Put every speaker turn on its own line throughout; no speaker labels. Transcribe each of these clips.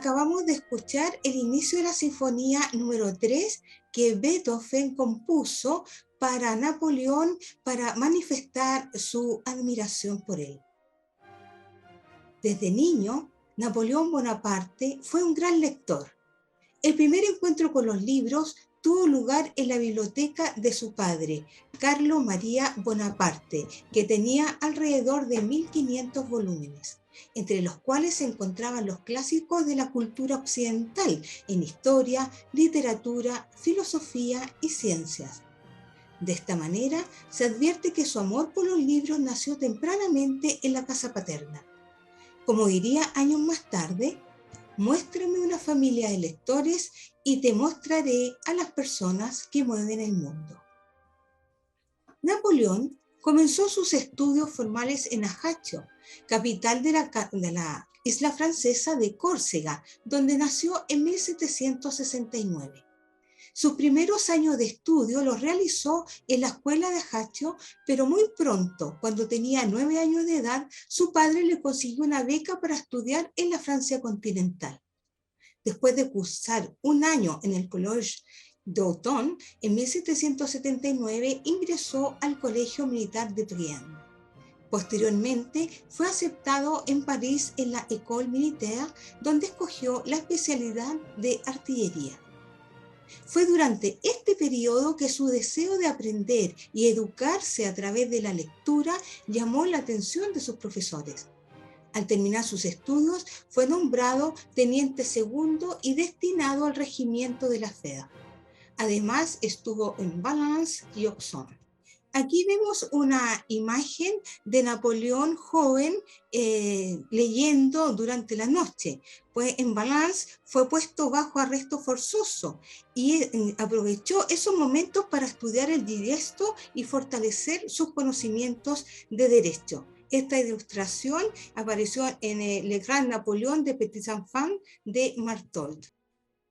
acabamos de escuchar el inicio de la sinfonía número 3 que Beethoven compuso para Napoleón para manifestar su admiración por él. Desde niño, Napoleón Bonaparte fue un gran lector. El primer encuentro con los libros tuvo lugar en la biblioteca de su padre, Carlo María Bonaparte, que tenía alrededor de 1500 volúmenes, entre los cuales se encontraban los clásicos de la cultura occidental en historia, literatura, filosofía y ciencias. De esta manera, se advierte que su amor por los libros nació tempranamente en la casa paterna. Como diría años más tarde, muéstrame una familia de lectores y te mostraré a las personas que mueven el mundo. Napoleón comenzó sus estudios formales en Ajaccio, capital de la isla francesa de Córcega, donde nació en 1769. Sus primeros años de estudio los realizó en la escuela de Ajaccio, pero muy pronto, cuando tenía 9 años de edad, su padre le consiguió una beca para estudiar en la Francia continental. Después de cursar un año en el Collège d'Automne, en 1779 ingresó al Colegio Militar de Brienne. Posteriormente fue aceptado en París en la École Militaire, donde escogió la especialidad de artillería. Fue durante este periodo que su deseo de aprender y educarse a través de la lectura llamó la atención de sus profesores. Al terminar sus estudios, fue nombrado teniente segundo y destinado al regimiento de la FEDA. Además, estuvo en Valence y Auxonne. Aquí vemos una imagen de Napoleón joven leyendo durante la noche. Pues en Valence fue puesto bajo arresto forzoso y aprovechó esos momentos para estudiar el derecho y fortalecer sus conocimientos de derecho. Esta ilustración apareció en Le Grand Napoleón de Petit Enfant de Marthold.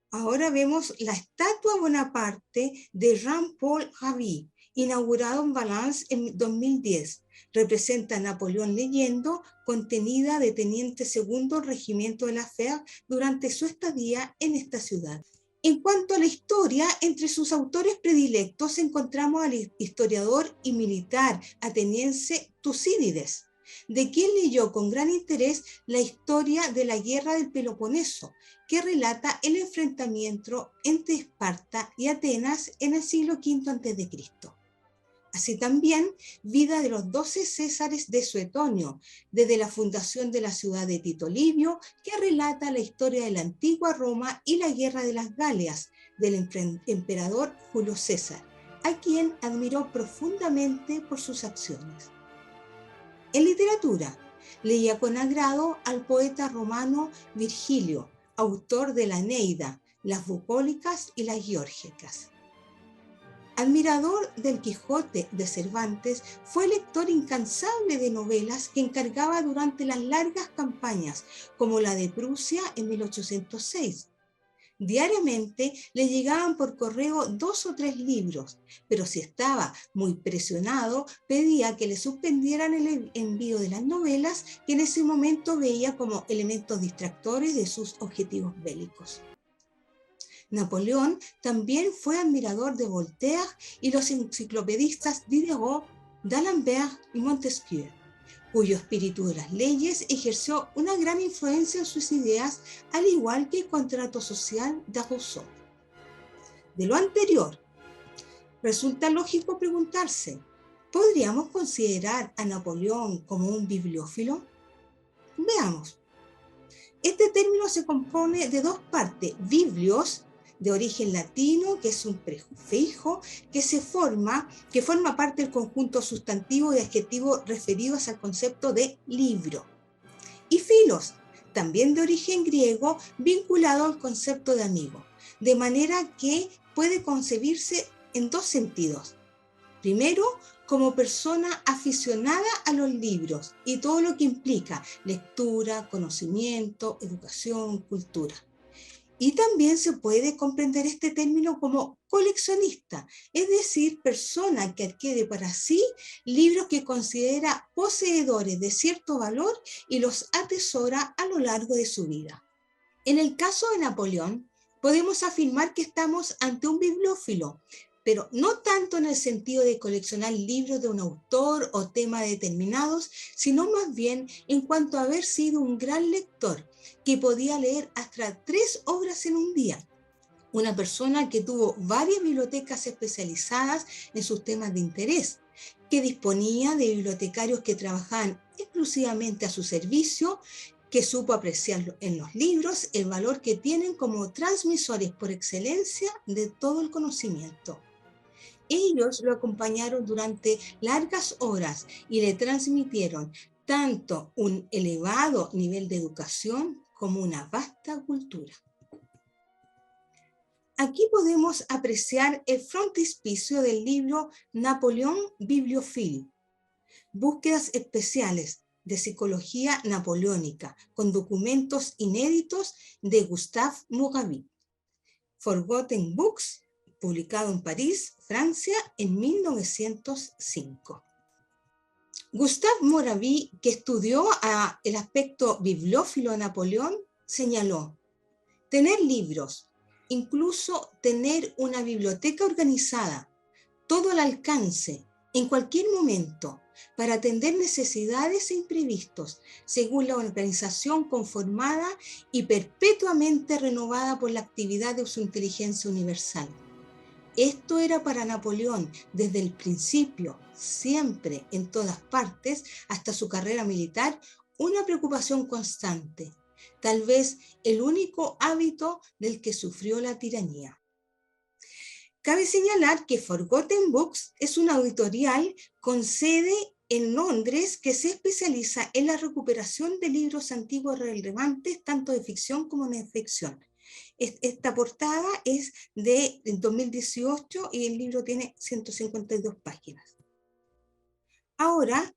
Ahora vemos la estatua Bonaparte de Jean-Paul Rabhi, inaugurado en Valence en 2010. Representa a Napoleón leyendo, contenida de teniente segundo del regimiento de la FEA durante su estadía en esta ciudad. En cuanto a la historia, entre sus autores predilectos encontramos al historiador y militar ateniense Tucídides, de quien leyó con gran interés la historia de la guerra del Peloponeso, que relata el enfrentamiento entre Esparta y Atenas en el siglo V a.C. Así también, vida de los 12 Césares de Suetonio, desde la fundación de la ciudad de Tito Livio, que relata la historia de la antigua Roma y la guerra de las Galias, del emperador Julio César, a quien admiró profundamente por sus acciones. En literatura, leía con agrado al poeta romano Virgilio, autor de la Eneida, las Bucólicas y las Geórgicas. Admirador del Quijote de Cervantes, fue lector incansable de novelas que encargaba durante las largas campañas, como la de Prusia en 1806. Diariamente le llegaban por correo 2 o 3 libros, pero si estaba muy presionado, pedía que le suspendieran el envío de las novelas que en ese momento veía como elementos distractores de sus objetivos bélicos. Napoleón también fue admirador de Voltaire y los enciclopedistas Diderot, d'Alembert y Montesquieu, cuyo espíritu de las leyes ejerció una gran influencia en sus ideas, al igual que el contrato social de Rousseau. De lo anterior, resulta lógico preguntarse, ¿podríamos considerar a Napoleón como un bibliófilo? Veamos. Este término se compone de 2 partes, biblios, de origen latino, que es un prefijo que forma parte del conjunto sustantivo y adjetivo referidos al concepto de libro. Y filos, también de origen griego, vinculado al concepto de amigo, de manera que puede concebirse en 2 sentidos. Primero, como persona aficionada a los libros y todo lo que implica lectura, conocimiento, educación, cultura. Y también se puede comprender este término como coleccionista, es decir, persona que adquiere para sí libros que considera poseedores de cierto valor y los atesora a lo largo de su vida. En el caso de Napoleón, podemos afirmar que estamos ante un bibliófilo, pero no tanto en el sentido de coleccionar libros de un autor o tema determinados, sino más bien en cuanto a haber sido un gran lector que podía leer hasta 3 obras en un día. Una persona que tuvo varias bibliotecas especializadas en sus temas de interés, que disponía de bibliotecarios que trabajaban exclusivamente a su servicio, que supo apreciar en los libros el valor que tienen como transmisores por excelencia de todo el conocimiento. Ellos lo acompañaron durante largas horas y le transmitieron tanto un elevado nivel de educación como una vasta cultura. Aquí podemos apreciar el frontispicio del libro Napoleón Bibliophile, búsquedas especiales de psicología napoleónica con documentos inéditos de Gustave Moravi, Forgotten Books, publicado en París, Francia, en 1905. Gustave Moravi, que estudió el aspecto bibliófilo de Napoleón, señaló: tener libros, incluso tener una biblioteca organizada, todo al alcance, en cualquier momento, para atender necesidades e imprevistos, según la organización conformada y perpetuamente renovada por la actividad de su inteligencia universal. Esto era para Napoleón desde el principio, siempre, en todas partes, hasta su carrera militar, una preocupación constante, tal vez el único hábito del que sufrió la tiranía. Cabe señalar que Forgotten Books es una editorial con sede en Londres que se especializa en la recuperación de libros antiguos relevantes, tanto de ficción como de no ficción. Esta portada es de 2018 y el libro tiene 152 páginas. Ahora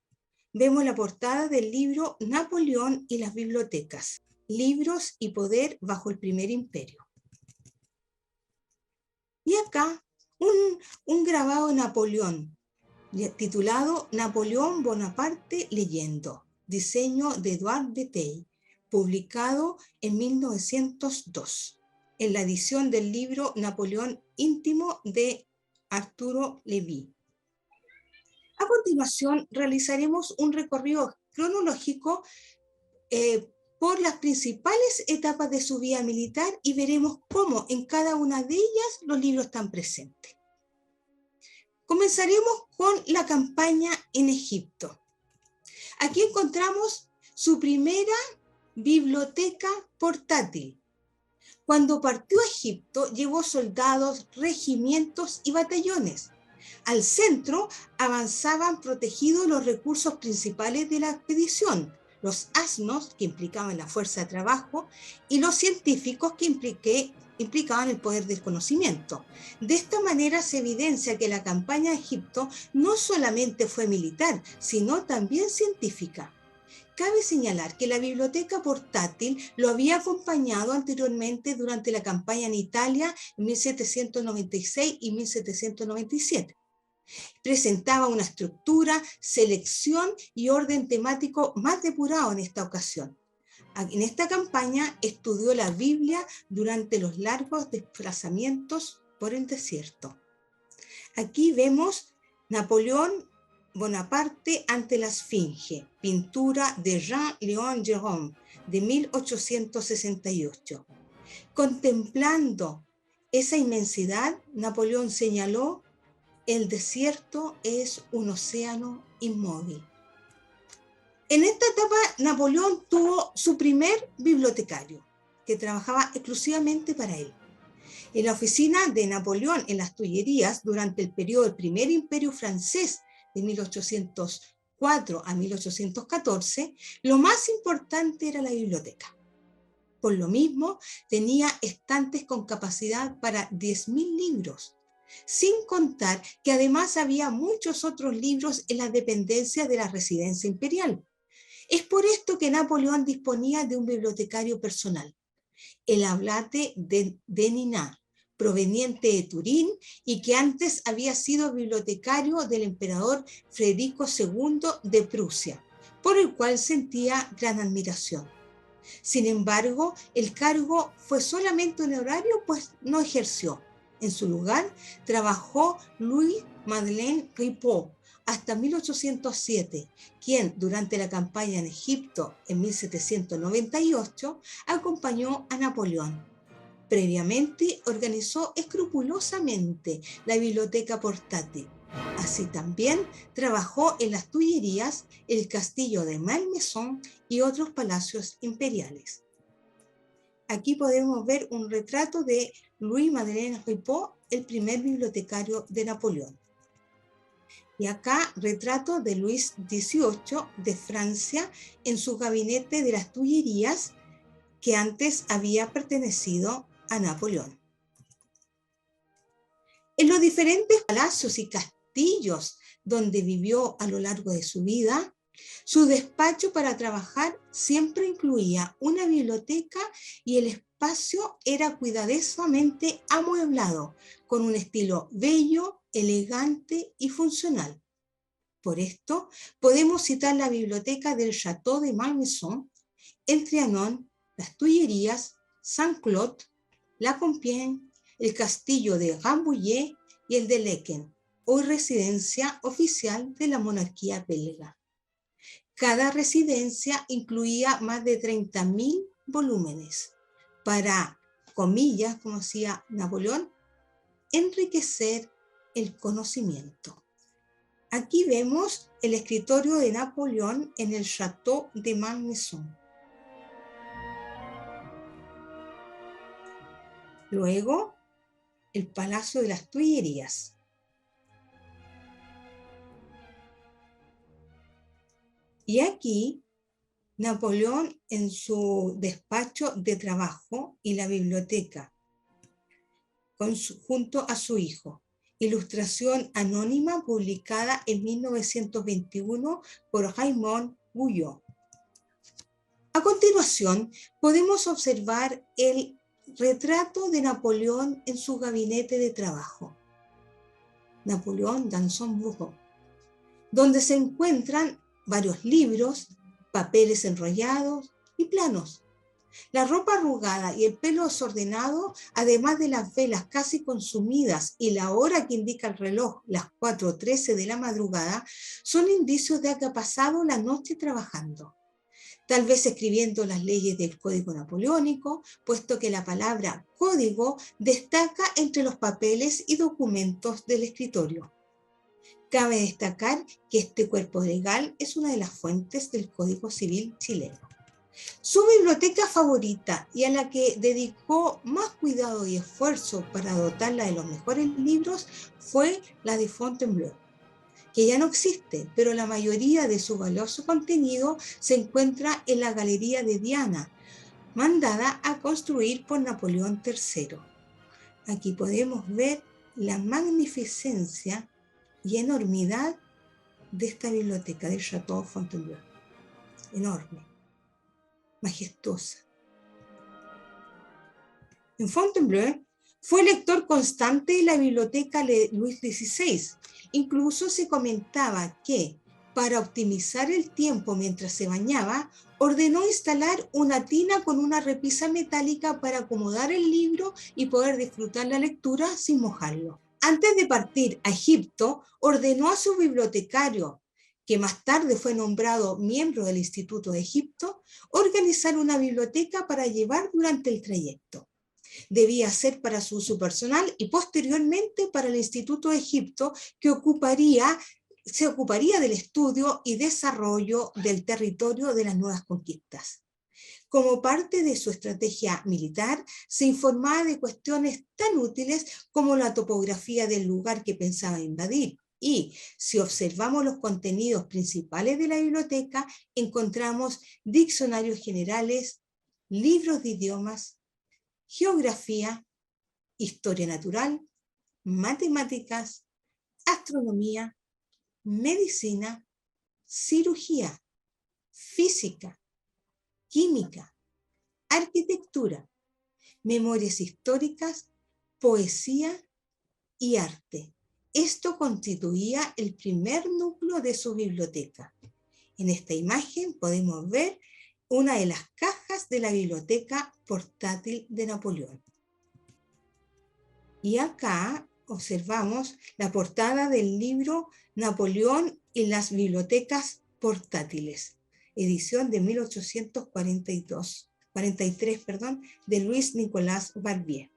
vemos la portada del libro Napoleón y las bibliotecas, libros y poder bajo el primer imperio. Y acá un grabado de Napoleón, titulado Napoleón Bonaparte leyendo, diseño de Edouard de Tay, publicado en 1902, en la edición del libro Napoleón íntimo de Arturo Lévy. A continuación, realizaremos un recorrido cronológico por las principales etapas de su vida militar y veremos cómo en cada una de ellas los libros están presentes. Comenzaremos con la campaña en Egipto. Aquí encontramos su primera biblioteca portátil. Cuando partió a Egipto, llevó soldados, regimientos y batallones. Al centro avanzaban protegidos los recursos principales de la expedición, los asnos, que implicaban la fuerza de trabajo, y los científicos, que implicaban el poder del conocimiento. De esta manera se evidencia que la campaña de Egipto no solamente fue militar, sino también científica. Cabe señalar que la biblioteca portátil lo había acompañado anteriormente durante la campaña en Italia en 1796 y 1797. Presentaba una estructura, selección y orden temático más depurado en esta ocasión. En esta campaña estudió la Biblia durante los largos desplazamientos por el desierto. Aquí vemos Napoleón Bonaparte ante la Esfinge, pintura de Jean-Léon Gérôme, de 1868. Contemplando esa inmensidad, Napoleón señaló: el desierto es un océano inmóvil. En esta etapa, Napoleón tuvo su primer bibliotecario, que trabajaba exclusivamente para él. En la oficina de Napoleón en las Tullerías, durante el periodo del Primer Imperio Francés, de 1804 a 1814, lo más importante era la biblioteca. Por lo mismo, tenía estantes con capacidad para 10.000 libros, sin contar que además había muchos otros libros en las dependencias de la residencia imperial. Es por esto que Napoleón disponía de un bibliotecario personal, el Ablate de Deninat, proveniente de Turín y que antes había sido bibliotecario del emperador Federico II de Prusia, por el cual sentía gran admiración. Sin embargo, el cargo fue solamente honorario, pues no ejerció. En su lugar, trabajó Louis-Madeleine Ripaud hasta 1807, quien durante la campaña en Egipto en 1798 acompañó a Napoleón. Previamente organizó escrupulosamente la biblioteca portátil. Así también trabajó en las Tullerías, el castillo de Malmaison y otros palacios imperiales. Aquí podemos ver un retrato de Louis-Madeleine Ripaud, el primer bibliotecario de Napoleón. Y acá retrato de Luis XVIII de Francia en su gabinete de las Tullerías, que antes había pertenecido a Napoleón. En los diferentes palacios y castillos donde vivió a lo largo de su vida, su despacho para trabajar siempre incluía una biblioteca y el espacio era cuidadosamente amueblado, con un estilo bello, elegante y funcional. Por esto, podemos citar la biblioteca del Château de Malmaison, el Trianon, las Tullerías, Saint-Cloud, la Compiègne, el castillo de Rambouillet y el de Laeken, hoy residencia oficial de la monarquía belga. Cada residencia incluía más de 30.000 volúmenes para, comillas, como decía Napoleón, enriquecer el conocimiento. Aquí vemos el escritorio de Napoleón en el Château de Malmaison. Luego, el Palacio de las Tullerías. Y aquí, Napoleón en su despacho de trabajo y la biblioteca, junto a su hijo. Ilustración anónima publicada en 1921 por Raymond Guyot. A continuación, podemos observar el retrato de Napoleón en su gabinete de trabajo, Napoleón Danson Bureau, donde se encuentran varios libros, papeles enrollados y planos. La ropa arrugada y el pelo desordenado, además de las velas casi consumidas y la hora que indica el reloj, las 4:13 de la madrugada, son indicios de que ha pasado la noche trabajando. Tal vez escribiendo las leyes del Código Napoleónico, puesto que la palabra código destaca entre los papeles y documentos del escritorio. Cabe destacar que este cuerpo legal es una de las fuentes del Código Civil chileno. Su biblioteca favorita y a la que dedicó más cuidado y esfuerzo para dotarla de los mejores libros fue la de Fontainebleau, que ya no existe, pero la mayoría de su valioso contenido se encuentra en la Galería de Diana, mandada a construir por Napoleón III. Aquí podemos ver la magnificencia y enormidad de esta biblioteca del Château Fontainebleau. Enorme, majestuosa. En Fontainebleau fue lector constante de la biblioteca de Luis XVI. Incluso se comentaba que, para optimizar el tiempo mientras se bañaba, ordenó instalar una tina con una repisa metálica para acomodar el libro y poder disfrutar la lectura sin mojarlo. Antes de partir a Egipto, ordenó a su bibliotecario, que más tarde fue nombrado miembro del Instituto de Egipto, organizar una biblioteca para llevar durante el trayecto. Debía ser para su uso personal y posteriormente para el Instituto de Egipto, que se ocuparía del estudio y desarrollo del territorio de las nuevas conquistas. Como parte de su estrategia militar, se informaba de cuestiones tan útiles como la topografía del lugar que pensaba invadir. Y si observamos los contenidos principales de la biblioteca, encontramos diccionarios generales, libros de idiomas, geografía, historia natural, matemáticas, astronomía, medicina, cirugía, física, química, arquitectura, memorias históricas, poesía y arte. Esto constituía el primer núcleo de su biblioteca. En esta imagen podemos ver una de las cajas de la biblioteca portátil de Napoleón. Y acá observamos la portada del libro Napoleón en las bibliotecas portátiles, edición de 1843, de Luis Nicolás Barbier.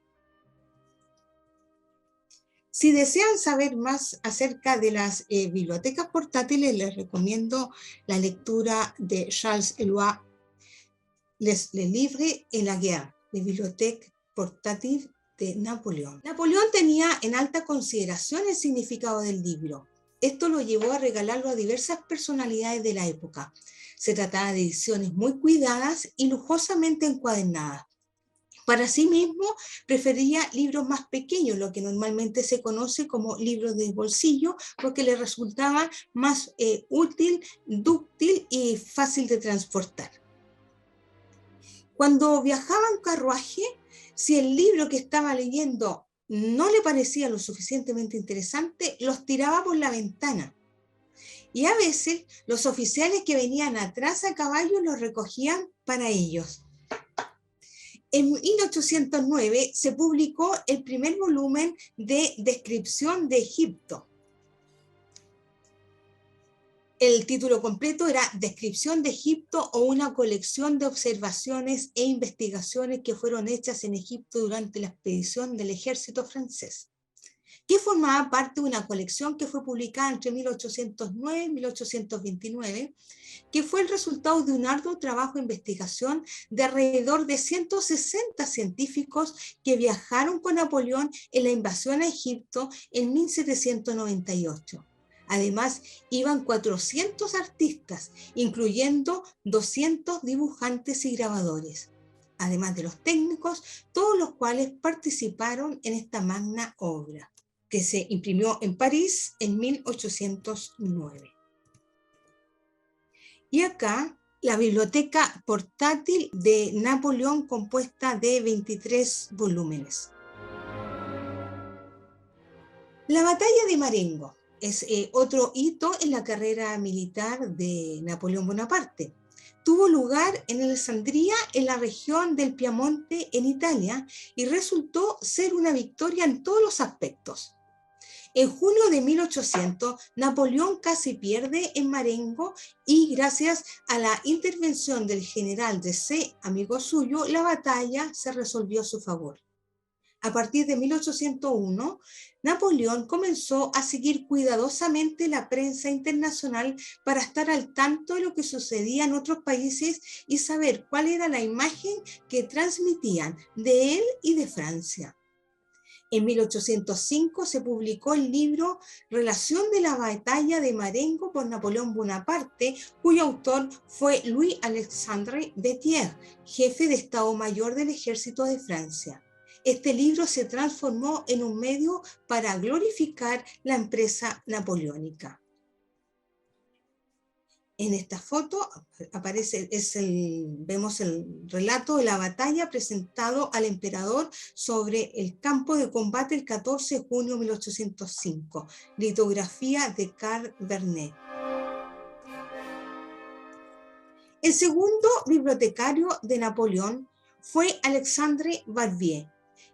Si desean saber más acerca de las bibliotecas portátiles, les recomiendo la lectura de Charles Éloi, Les livres et la guerre, de bibliothèque portátil de Napoleón. Napoleón tenía en alta consideración el significado del libro. Esto lo llevó a regalarlo a diversas personalidades de la época. Se trataba de ediciones muy cuidadas y lujosamente encuadernadas. Para sí mismo, prefería libros más pequeños, lo que normalmente se conoce como libros de bolsillo, porque le resultaba más útil, dúctil y fácil de transportar. Cuando viajaba en carruaje, si el libro que estaba leyendo no le parecía lo suficientemente interesante, los tiraba por la ventana. Y a veces los oficiales que venían atrás a caballo los recogían para ellos. En 1809 se publicó el primer volumen de Descripción de Egipto. El título completo era Descripción de Egipto o una colección de observaciones e investigaciones que fueron hechas en Egipto durante la expedición del ejército francés, que formaba parte de una colección que fue publicada entre 1809 y 1829, que fue el resultado de un arduo trabajo de investigación de alrededor de 160 científicos que viajaron con Napoleón en la invasión a Egipto en 1798. Además, iban 400 artistas, incluyendo 200 dibujantes y grabadores, además de los técnicos, todos los cuales participaron en esta magna obra, que se imprimió en París en 1809. Y acá, la biblioteca portátil de Napoleón, compuesta de 23 volúmenes. La batalla de Marengo es otro hito en la carrera militar de Napoleón Bonaparte. Tuvo lugar en Alessandria, en la región del Piamonte, en Italia, y resultó ser una victoria en todos los aspectos. En junio de 1800, Napoleón casi pierde en Marengo y gracias a la intervención del general Desaix, amigo suyo, la batalla se resolvió a su favor. A partir de 1801, Napoleón comenzó a seguir cuidadosamente la prensa internacional para estar al tanto de lo que sucedía en otros países y saber cuál era la imagen que transmitían de él y de Francia. En 1805 se publicó el libro Relación de la batalla de Marengo por Napoleón Bonaparte, cuyo autor fue Louis-Alexandre Bethien, jefe de Estado Mayor del Ejército de Francia. Este libro se transformó en un medio para glorificar la empresa napoleónica. En esta foto vemos el relato de la batalla presentado al emperador sobre el campo de combate el 14 de junio de 1805, litografía de Carl Vernet. El segundo bibliotecario de Napoleón fue Alexandre Barbier,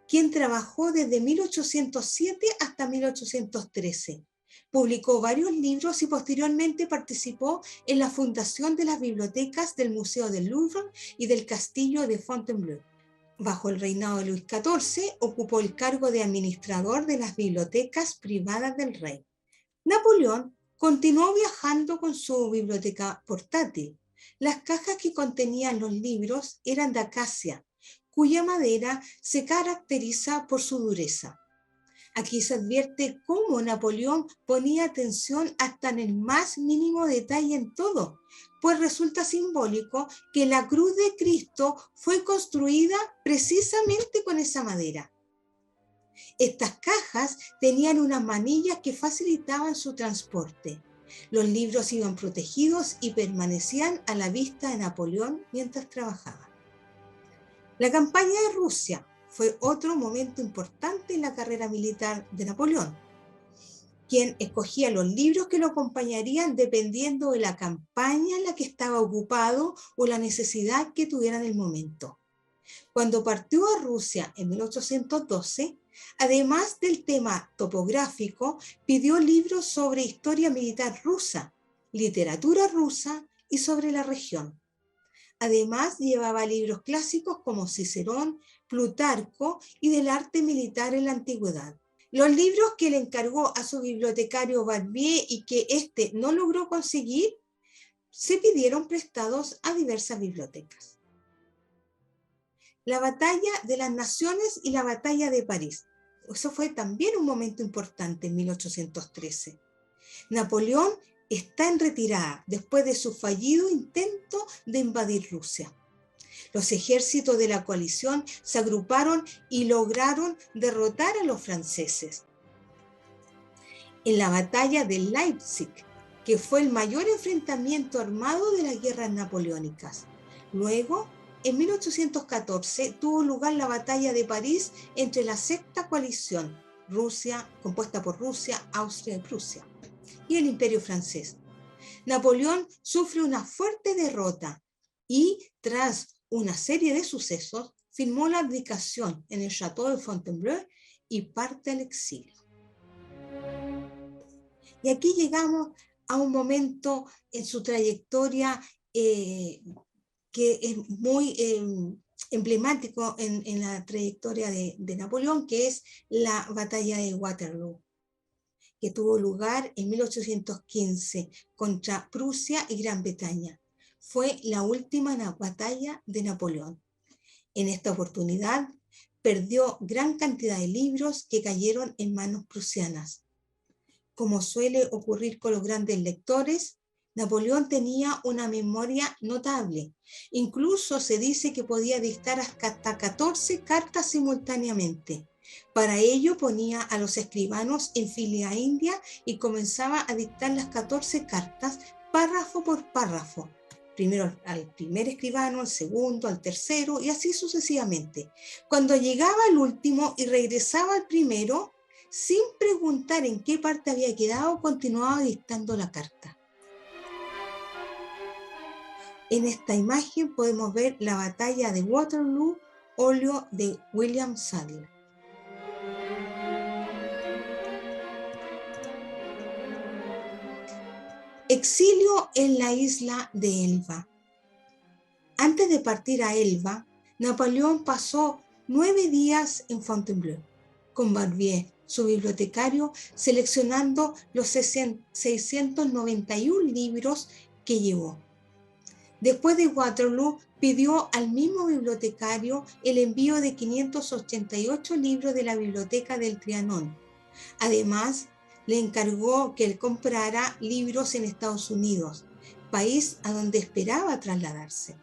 quien trabajó desde 1807 hasta 1813. Publicó varios libros y posteriormente participó en la fundación de las bibliotecas del Museo del Louvre y del Castillo de Fontainebleau. Bajo el reinado de Luis XIV, ocupó el cargo de administrador de las bibliotecas privadas del rey. Napoleón continuó viajando con su biblioteca portátil. Las cajas que contenían los libros eran de acacia, cuya madera se caracteriza por su dureza. Aquí se advierte cómo Napoleón ponía atención hasta en el más mínimo detalle en todo, pues resulta simbólico que la cruz de Cristo fue construida precisamente con esa madera. Estas cajas tenían unas manillas que facilitaban su transporte. Los libros iban protegidos y permanecían a la vista de Napoleón mientras trabajaba. La campaña de Rusia fue otro momento importante en la carrera militar de Napoleón, quien escogía los libros que lo acompañarían dependiendo de la campaña en la que estaba ocupado o la necesidad que tuviera en el momento. Cuando partió a Rusia en 1812, además del tema topográfico, pidió libros sobre historia militar rusa, literatura rusa y sobre la región. Además, llevaba libros clásicos como Cicerón, Plutarco y del arte militar en la antigüedad. Los libros que le encargó a su bibliotecario Barbier y que éste no logró conseguir, se pidieron prestados a diversas bibliotecas. La batalla de las Naciones y la batalla de París. Eso fue también un momento importante en 1813. Napoleón está en retirada después de su fallido intento de invadir Rusia. Los ejércitos de la coalición se agruparon y lograron derrotar a los franceses. En la batalla de Leipzig, que fue el mayor enfrentamiento armado de las guerras napoleónicas. Luego, en 1814, tuvo lugar la batalla de París entre la sexta coalición, Rusia, compuesta por Rusia, Austria y Prusia, y el Imperio francés. Napoleón sufre una fuerte derrota y, tras una serie de sucesos, firmó la abdicación en el Château de Fontainebleau y parte al exilio. Y aquí llegamos a un momento en su trayectoria que es muy emblemático en la trayectoria de Napoleón, que es la batalla de Waterloo, que tuvo lugar en 1815 contra Prusia y Gran Bretaña. Fue la última batalla de Napoleón. En esta oportunidad perdió gran cantidad de libros que cayeron en manos prusianas. Como suele ocurrir con los grandes lectores, Napoleón tenía una memoria notable. Incluso se dice que podía dictar hasta 14 cartas simultáneamente. Para ello ponía a los escribanos en fila india y comenzaba a dictar las 14 cartas párrafo por párrafo. Primero al primer escribano, al segundo, al tercero y así sucesivamente. Cuando llegaba al último y regresaba al primero, sin preguntar en qué parte había quedado, continuaba dictando la carta. En esta imagen podemos ver la batalla de Waterloo, óleo de William Sadler. Exilio en la isla de Elba. Antes de partir a Elba, Napoleón pasó 9 días en Fontainebleau con Barbier, su bibliotecario, seleccionando los 691 libros que llevó. Después de Waterloo, pidió al mismo bibliotecario el envío de 588 libros de la biblioteca del Trianon. Además, le encargó que él comprara libros en Estados Unidos, país a donde esperaba trasladarse.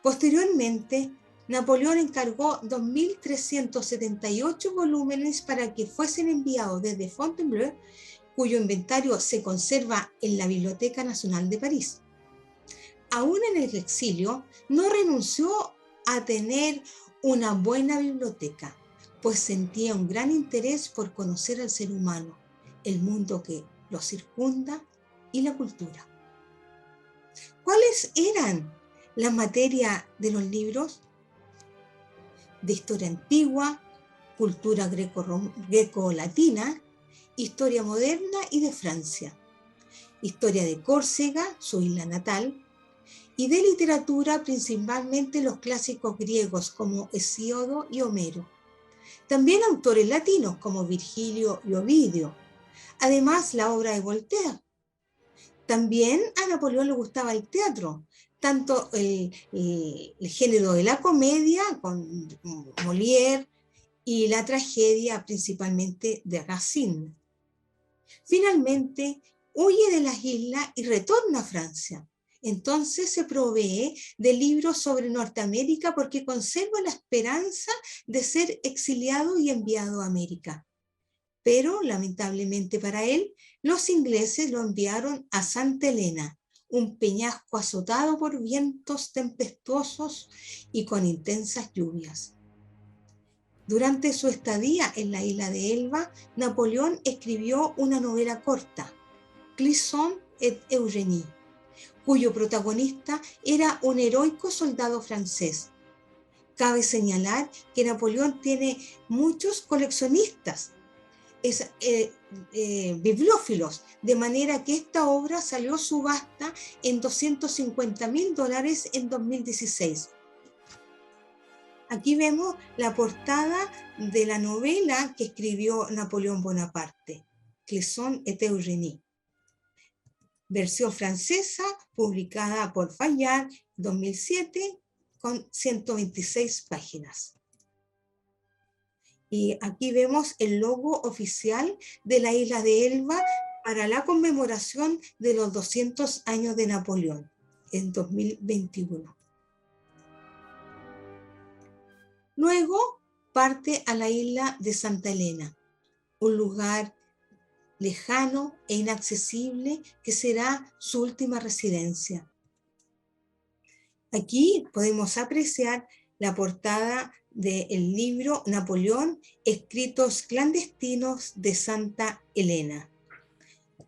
Posteriormente, Napoleón encargó 2.378 volúmenes para que fuesen enviados desde Fontainebleau, cuyo inventario se conserva en la Biblioteca Nacional de París. Aún en el exilio, no renunció a tener una buena biblioteca, pues sentía un gran interés por conocer al ser humano, el mundo que lo circunda y la cultura. ¿Cuáles eran las materias de los libros? De historia antigua, cultura greco-latina, historia moderna y de Francia, historia de Córcega, su isla natal, y de literatura principalmente los clásicos griegos como Hesíodo y Homero. También autores latinos como Virgilio y Ovidio. Además, la obra de Voltaire. También a Napoleón le gustaba el teatro, tanto el género de la comedia con Molière y la tragedia principalmente de Racine. Finalmente, huye de las islas y retorna a Francia. Entonces se provee de libros sobre Norteamérica porque conserva la esperanza de ser exiliado y enviado a América. Pero, lamentablemente para él, los ingleses lo enviaron a Santa Elena, un peñasco azotado por vientos tempestuosos y con intensas lluvias. Durante su estadía en la isla de Elba, Napoleón escribió una novela corta, Clisson et Eugénie, cuyo protagonista era un heroico soldado francés. Cabe señalar que Napoleón tiene muchos coleccionistas, bibliófilos, de manera que esta obra salió subasta en $250.000 en 2016. Aquí vemos la portada de la novela que escribió Napoleón Bonaparte, Clisson et Eugénie. Versión francesa, publicada por Fayard 2007, con 126 páginas. Y aquí vemos el logo oficial de la isla de Elba para la conmemoración de los 200 años de Napoleón, en 2021. Luego parte a la isla de Santa Elena, un lugar lejano e inaccesible que será su última residencia. Aquí podemos apreciar la portada del libro Napoleón, Escritos clandestinos de Santa Elena,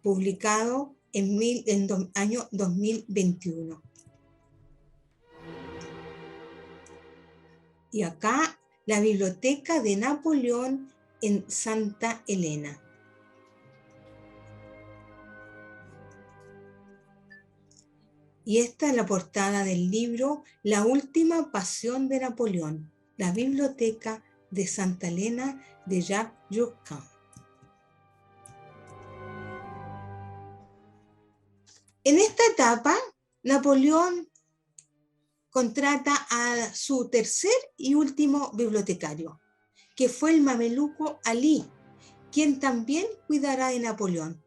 publicado en año 2021. Y acá la biblioteca de Napoleón en Santa Elena. Y esta es la portada del libro La última pasión de Napoleón, la biblioteca de Santa Elena de Jacques Joubert. En esta etapa, Napoleón contrata a su tercer y último bibliotecario, que fue el mameluco Ali, quien también cuidará de Napoleón.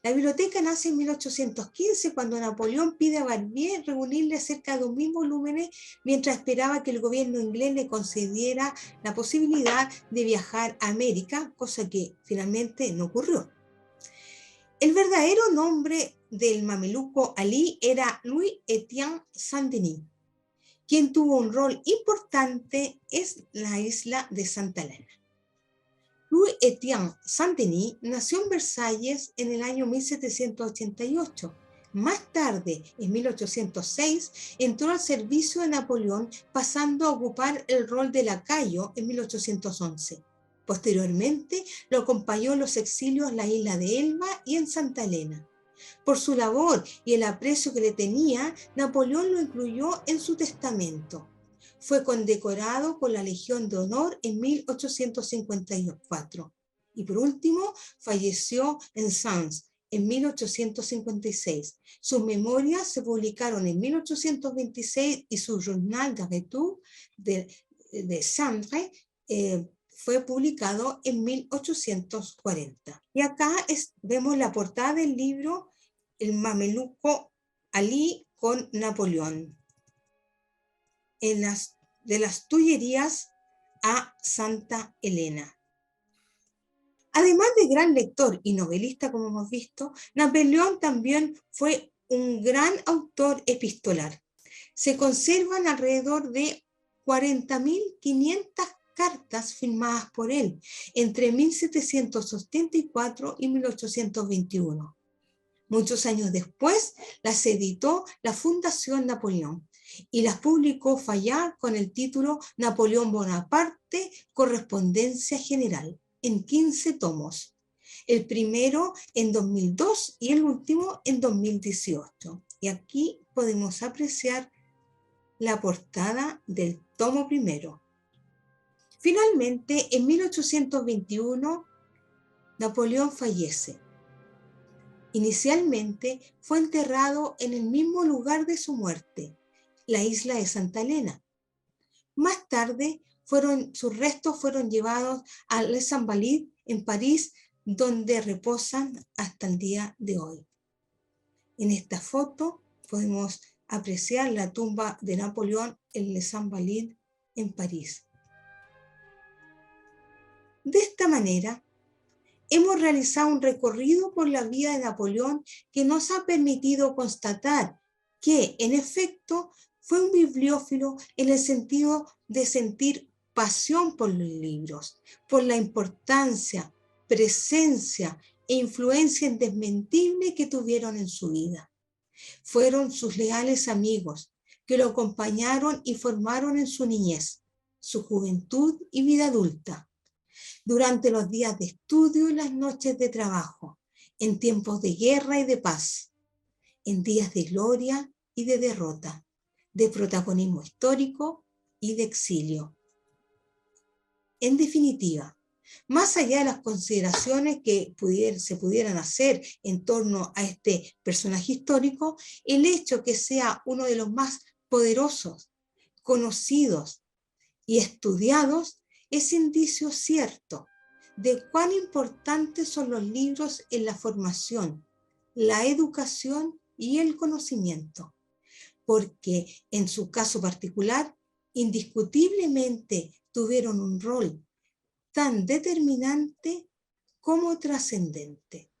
La biblioteca nace en 1815, cuando Napoleón pide a Barbier reunirle cerca de 2.000 volúmenes, mientras esperaba que el gobierno inglés le concediera la posibilidad de viajar a América, cosa que finalmente no ocurrió. El verdadero nombre del mameluco Ali era Louis-Étienne Saint-Denis, quien tuvo un rol importante en la isla de Santa Elena. Louis-Étienne Saint-Denis nació en Versalles en el año 1788. Más tarde, en 1806, entró al servicio de Napoleón, pasando a ocupar el rol de lacayo en 1811. Posteriormente, lo acompañó en los exilios en la isla de Elba y en Santa Elena. Por su labor y el aprecio que le tenía, Napoleón lo incluyó en su testamento. Fue condecorado con la Legión de Honor en 1854. Y por último, falleció en Sens en 1856. Sus memorias se publicaron en 1826 y su Journal de Retour de Sambre fue publicado en 1840. Y acá vemos la portada del libro El mameluco Ali con Napoleón. De las Tullerías a Santa Elena. Además de gran lector y novelista, como hemos visto, Napoleón también fue un gran autor epistolar. Se conservan alrededor de 40.500 cartas firmadas por él entre 1784 y 1821. Muchos años después las editó la Fundación Napoleón y las publicó Fayard con el título Napoleón Bonaparte, Correspondencia General, en 15 tomos. El primero en 2002 y el último en 2018. Y aquí podemos apreciar la portada del tomo primero. Finalmente, en 1821, Napoleón fallece. Inicialmente fue enterrado en el mismo lugar de su muerte, la isla de Santa Elena. Más tarde, sus restos fueron llevados a Les Invalides en París, donde reposan hasta el día de hoy. En esta foto podemos apreciar la tumba de Napoleón en Les Invalides en París. De esta manera, hemos realizado un recorrido por la vida de Napoleón que nos ha permitido constatar que, en efecto, fue un bibliófilo en el sentido de sentir pasión por los libros, por la importancia, presencia e influencia indesmentible que tuvieron en su vida. Fueron sus leales amigos que lo acompañaron y formaron en su niñez, su juventud y vida adulta, durante los días de estudio y las noches de trabajo, en tiempos de guerra y de paz, en días de gloria y de derrota, de protagonismo histórico y de exilio. En definitiva, más allá de las consideraciones que se pudieran hacer en torno a este personaje histórico, el hecho que sea uno de los más poderosos, conocidos y estudiados es indicio cierto de cuán importantes son los libros en la formación, la educación y el conocimiento, porque en su caso particular, indiscutiblemente tuvieron un rol tan determinante como trascendente.